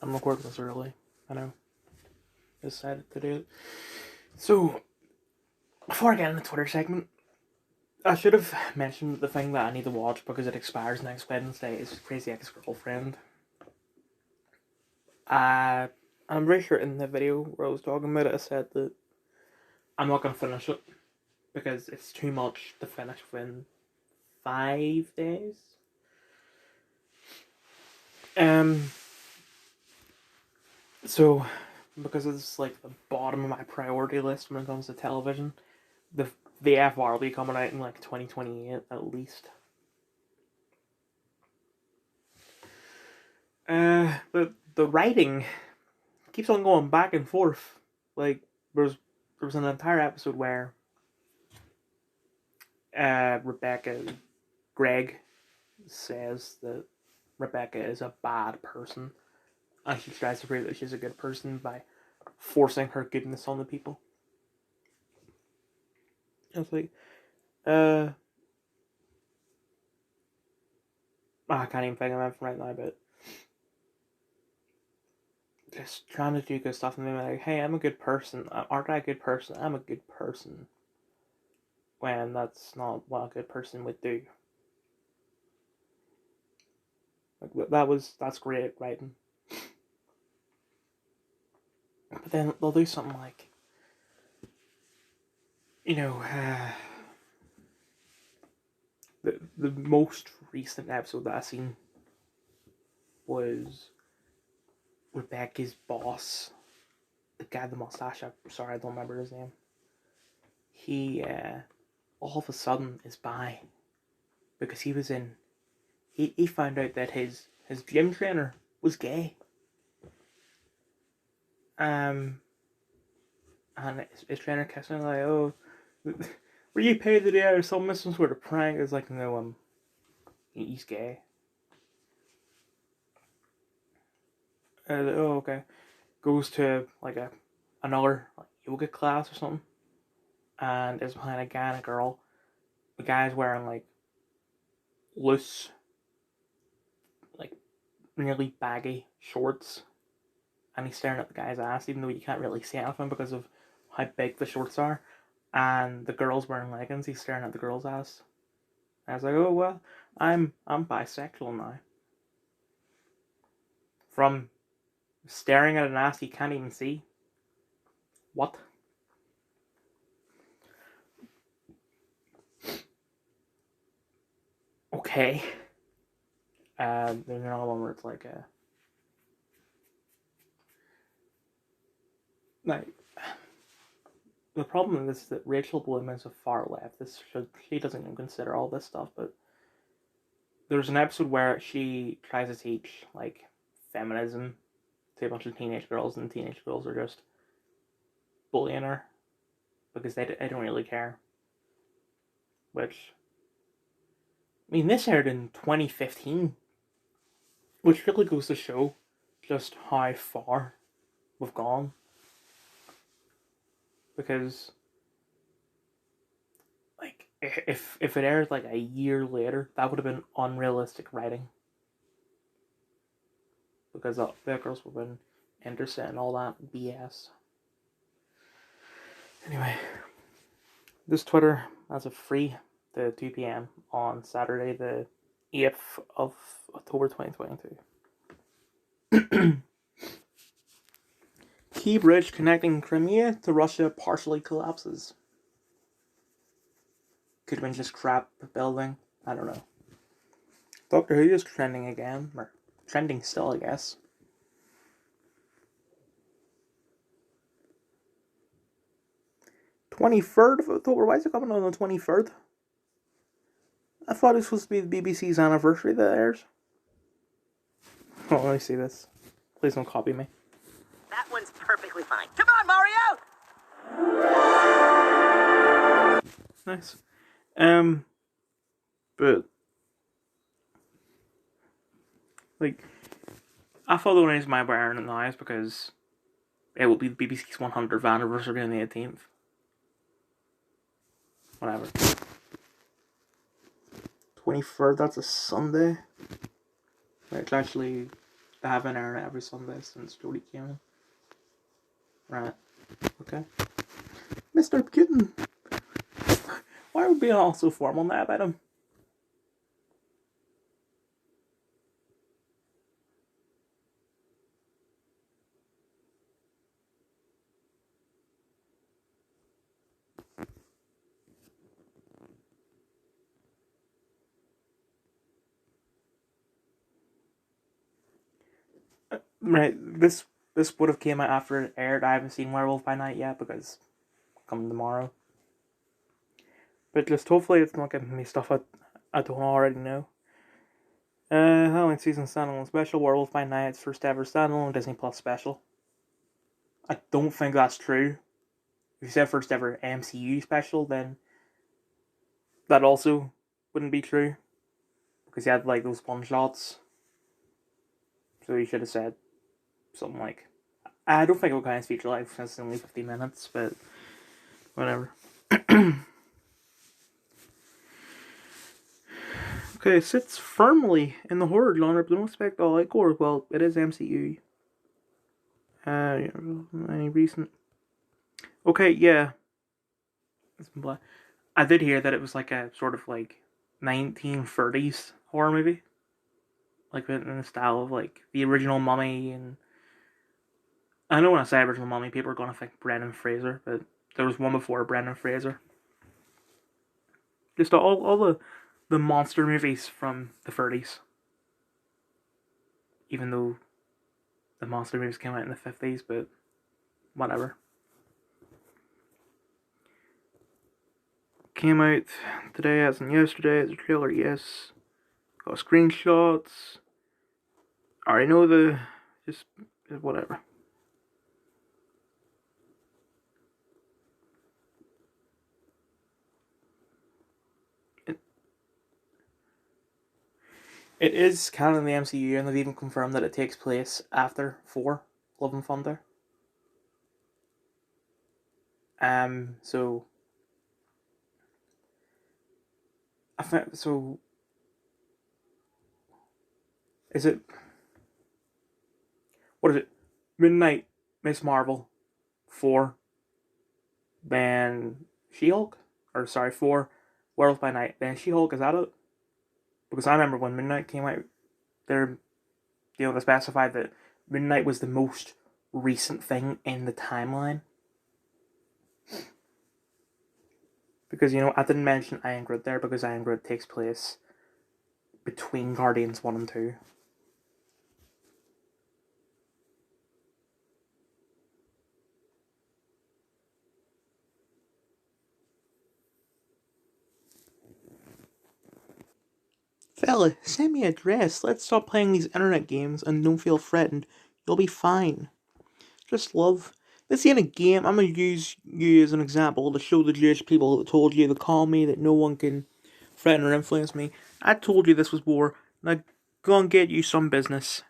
I'm recording this early. I know. Decided to do it. So, before I get into the Twitter segment, I should have mentioned the thing that I need to watch because it expires next Wednesday is Crazy Ex-Girlfriend. I'm pretty sure in the video where I was talking about it, I said that I'm not going to finish it because it's too much to finish within 5 days. So, because it's like the bottom of my priority list when it comes to television, the VFR will be coming out in like 2028 at least. The writing keeps on going back and forth. Like there was an entire episode where Rebecca Greg says that Rebecca is a bad person, and she tries to prove that she's a good person by forcing her goodness on the people. It's like, I can't even think of anything right now, but just trying to do good stuff and being like, hey, I'm a good person. Aren't I a good person? I'm a good person. When that's not what a good person would do. Like that's great writing. But then they'll do something like, you know, the most recent episode that I seen was Rebecca's boss, the guy with the mustache. I'm sorry, I don't remember his name. He all of a sudden is bi because he was in. He found out that his gym trainer was gay. And his trainer kept saying like, "Oh, were you paid today or some sort of prank?" It's like, no, he's gay. Oh, okay. Goes to like another like, yoga class or something, and is behind a guy and a girl. The guy's wearing like loose, like nearly baggy shorts, and he's staring at the guy's ass, even though you can't really see anything because of how big the shorts are. And the girl's wearing leggings. He's staring at the girl's ass. And I was like, oh well, I'm bisexual now. From staring at an ass you can't even see. What? Okay. There's another one where it's like like the problem is that Rachel Bloom is a far left. She doesn't even consider all this stuff, but there's an episode where she tries to teach like feminism to a bunch of teenage girls, and teenage girls are just bullying her because they don't really care. Which, I mean, this aired in 2015, which really goes to show just how far we've gone. Because, like, if it aired like a year later, that would have been unrealistic writing. Because the girls would have been interested in all that BS. Anyway, this Twitter as a free to 2 p.m. on Saturday, the 8th of October 2022. Key bridge connecting Crimea to Russia partially collapses. Could have been just crap building. I don't know. Doctor Who is trending again. Or trending still, I guess. 23rd of October? Why is it coming on the 23rd? I thought it was supposed to be the BBC's anniversary that airs. Oh, let me see this. Please don't copy me. That one's perfectly fine. Come on, Mario! Nice. But like, I thought the only reason why we're airing it now is because it will be the BBC's 100th anniversary on the 18th. Whatever. 23rd, that's a Sunday. It's actually They have been airing it every Sunday since Jodie came in. Right. Okay. Mr. Putin! Why are we being all so formal now about him? Right, this would have came out after it aired. I haven't seen Werewolf by Night yet because coming tomorrow. But just hopefully it's not giving me stuff I don't already know. Halloween season standalone special, Werewolf by Night, its first ever standalone Disney Plus special. I don't think that's true. If you said first ever MCU special, then that also wouldn't be true because you had like those one shots. So you should have said something like, I don't think it would count as feature length since it's only 50 minutes, but whatever. Okay, it sits firmly in the horror genre, but don't expect all like gore. Well, it is MCU. Any recent? Okay, yeah. I did hear that it was like a sort of like 1930s horror movie, like in the style of like the original Mummy. And I know when I say original Mummy, people are gonna think Brendan Fraser, but there was one before Brendan Fraser. Just all the monster movies from the 30s. Even though the monster movies came out in the 50s, but whatever. Came out today as in yesterday as a trailer, yes. Got screenshots. I already know just whatever. It is canon in the MCU, and they've even confirmed that it takes place after 4, Love and Thunder. So is it, what is it? Midnight, Miss Marvel, 4, then She-Hulk, or sorry, 4, Werewolf by Night, then She-Hulk. Is that it? Because I remember when Midnight came out, they're they specified that Midnight was the most recent thing in the timeline. Because, I didn't mention Iron Grid there because Iron Grid takes place between Guardians 1 and 2. Fella, send me a address. Let's stop playing these internet games and don't feel threatened. You'll be fine. Just love. This ain't a game. I'm gonna use you as an example to show the Jewish people that told you to call me that no one can threaten or influence me. I told you this was war. Now go and get you some business.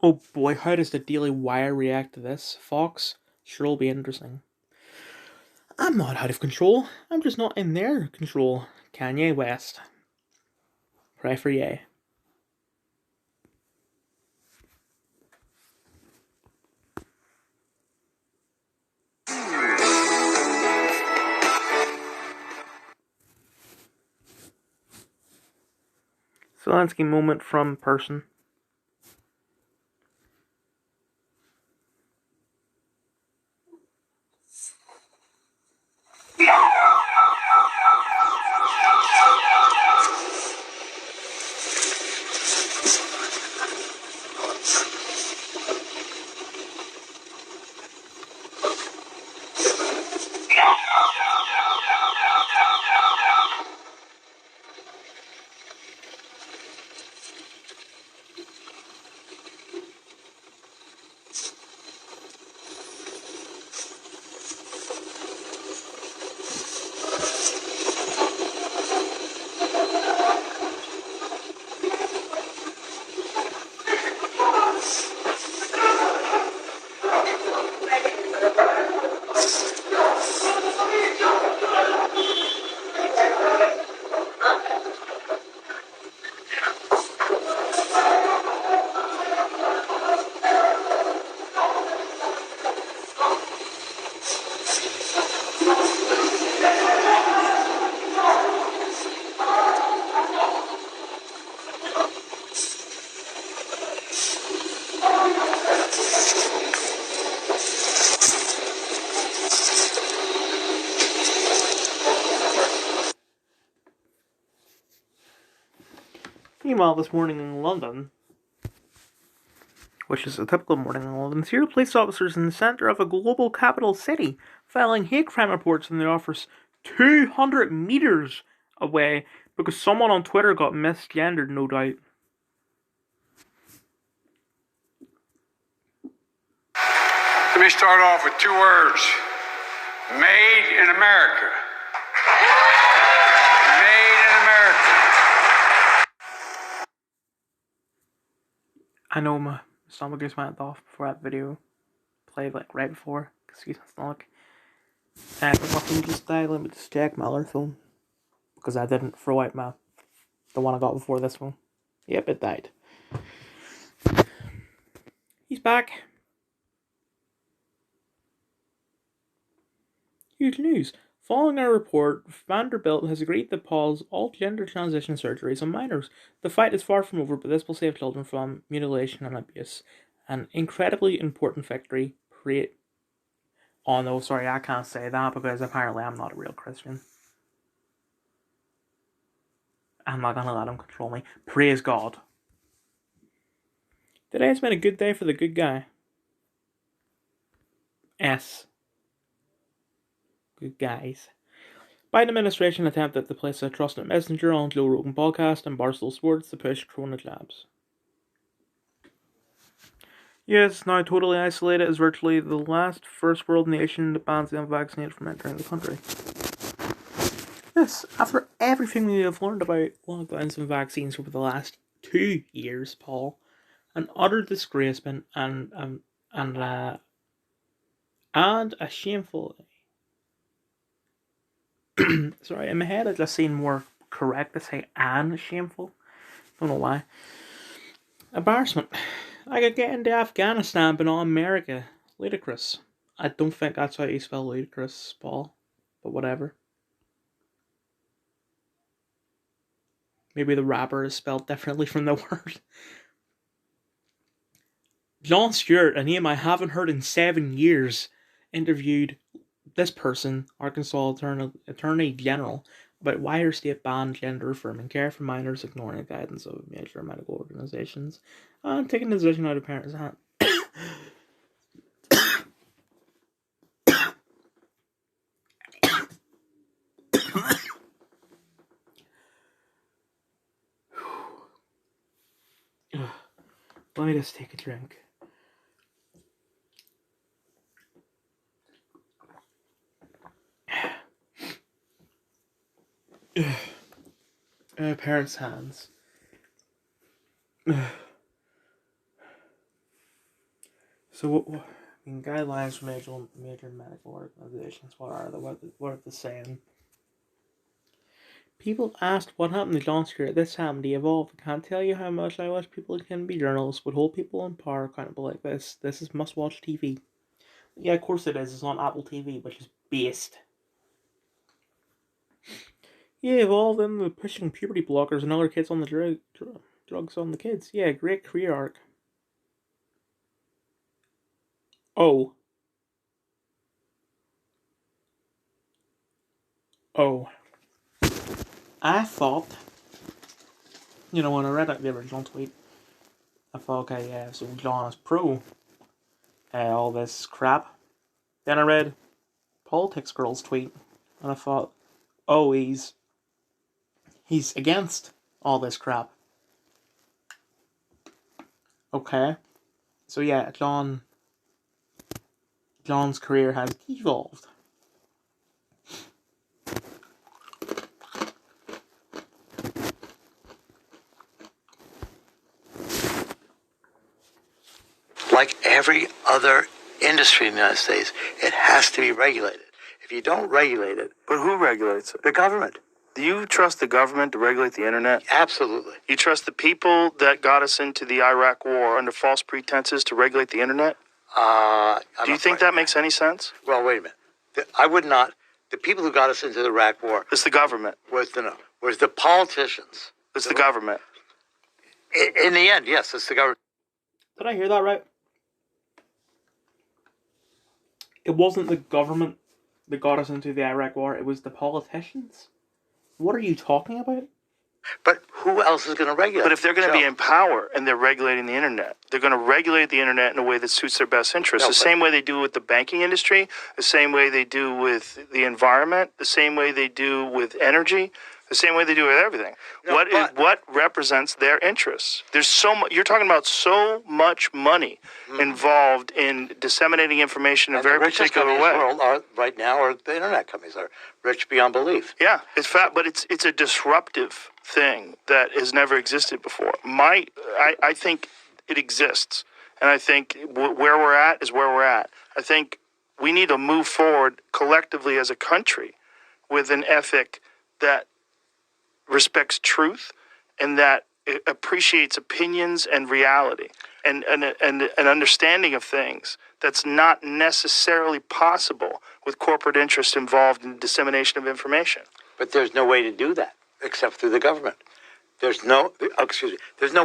Oh boy, how does the Daily Wire react to this? Fox? Sure will be interesting. I'm not out of control. I'm just not in their control. Kanye West. Pray for ye. Zelensky moment from person. Meanwhile, this morning in London, which is a typical morning in London, serial police officers in the centre of a global capital city filing hate crime reports in the office 200 metres away because someone on Twitter got misgendered, no doubt. Let me start off with 2 words. Made in America. Made in America. I know my stomach just went off before that video played, like right before. Excuse my stomach. But my phone just died. Let me just check my other phone. Because I didn't throw out the one I got before this one. Yep, it died. He's back. Huge news. Following our report, Vanderbilt has agreed to pause all gender transition surgeries on minors. The fight is far from over, but this will save children from mutilation and abuse. An incredibly important victory. Oh no, sorry, I can't say that because apparently I'm not a real Christian. I'm not gonna let him control me. Praise God. Today has been a good day for the good guy. Good guys. Biden administration attempted to place a trusted messenger on Joe Rogan podcast and Barstool Sports to push Corona jabs. Yes, now totally isolated as virtually the last first world nation that bans the unvaccinated from entering the country. Yes, after everything we have learned about lockdowns and vaccines over the last 2 years, Paul, an utter disgracement and a shameful. Sorry, in my head it just seemed more correct to say "and" shameful. Don't know why. Embarrassment. I could get into Afghanistan, but not America. Ludicrous. I don't think that's how you spell ludicrous, Paul. But whatever. Maybe the rapper is spelled differently from the word. Jon Stewart, a name I haven't heard in 7 years, interviewed this person, Arkansas Attorney General, about why her state banned gender affirming care for minors, ignoring the guidance of major medical organizations, and taking the decision out of parents' hands. Let me just take a drink. Parents' hands. So, guidelines from major medical organizations. What are they saying? People asked what happened to Jon Stewart. This happened to evolve. I can't tell you how much I wish people can be journalists, would hold people in power accountable like this. This is must-watch TV. Yeah, of course it is. It's on Apple TV, which is based. Yeah, evolved into pushing puberty blockers and other kids on the drugs on the kids. Yeah, great career arc. Oh. I thought, when I read out the original tweet, I thought, okay, yeah, so Jon is pro all this crap. Then I read Politics Girl's tweet, and I thought, oh, he's against all this crap. Okay. So yeah, Jon's career has evolved. Like every other industry in the United States, it has to be regulated. If you don't regulate it... But who regulates it? The government. Do you trust the government to regulate the internet? Absolutely. You trust the people that got us into the Iraq war under false pretenses to regulate the internet? Do you think that makes any sense? Well, wait a minute. I would not. The people who got us into the Iraq war... It's the government. Was the politicians. It's the government. In the end, yes, it's the government. Did I hear that right? It wasn't the government that got us into the Iraq war, it was the politicians? What are you talking about? But who else is going to regulate? But if they're going to be Joe. in power and they're regulating the internet, they're going to regulate the internet in a way that suits their best interests. No, The but- same way they do with the banking industry, the same way they do with the environment, the same way they do with energy, the same way they do with everything. No, What represents their interests? There's so much. You're talking about so much money involved in disseminating information in a And the very richest particular companies in the way. world are, right now are the internet companies. Are rich beyond belief. Yeah, it's fat, but it's a disruptive thing that has never existed before. I think it exists, and I think where we're at is where we're at. I think we need to move forward collectively as a country with an ethic that respects truth and that appreciates opinions and reality and an understanding of things that's not necessarily possible with corporate interest involved in dissemination of information. But there's no way to do that except through the government. There's no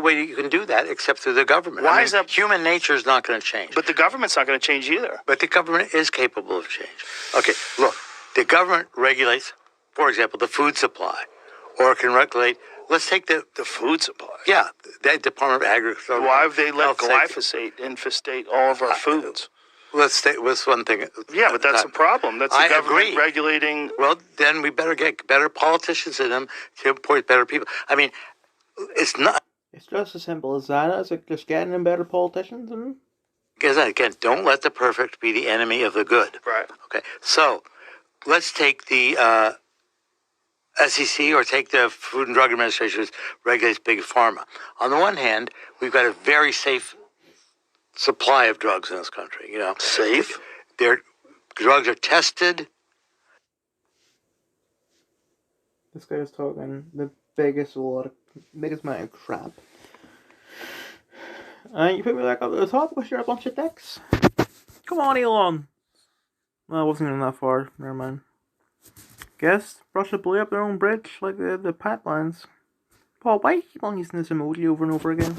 way you can do that except through the government. Why is that? Human nature is not going to change. But the government's not going to change either. But the government is capable of change. Okay, look, the government regulates, for example, the food supply, or it can regulate. Let's take the Food supply. yeah, the Department of Agriculture. Why have they let Health Safety. glyphosate infestate all of our foods? Let's take what's one thing. Yeah, but that's a problem. That's the I government agree. regulating. Well, then we better get better politicians in them to appoint better people. I mean, it's not. It's just as simple as that. It's like just getting in better politicians and Again, don't let the perfect be the enemy of the good. Right. Okay, so let's take the SEC or take the Food and Drug Administration, which regulates big pharma. On the one hand, we've got a very safe supply of drugs in this country. You know, Safe? Drugs are tested. this guy was talking the biggest amount of crap. And you put me back up at the top because you're a bunch of dicks. Come on, Elon. Well, I wasn't even that far. Never mind. Guess Russia blew up their own bridge like the pipelines. Paul, why do you keep on using this emoji over and over again?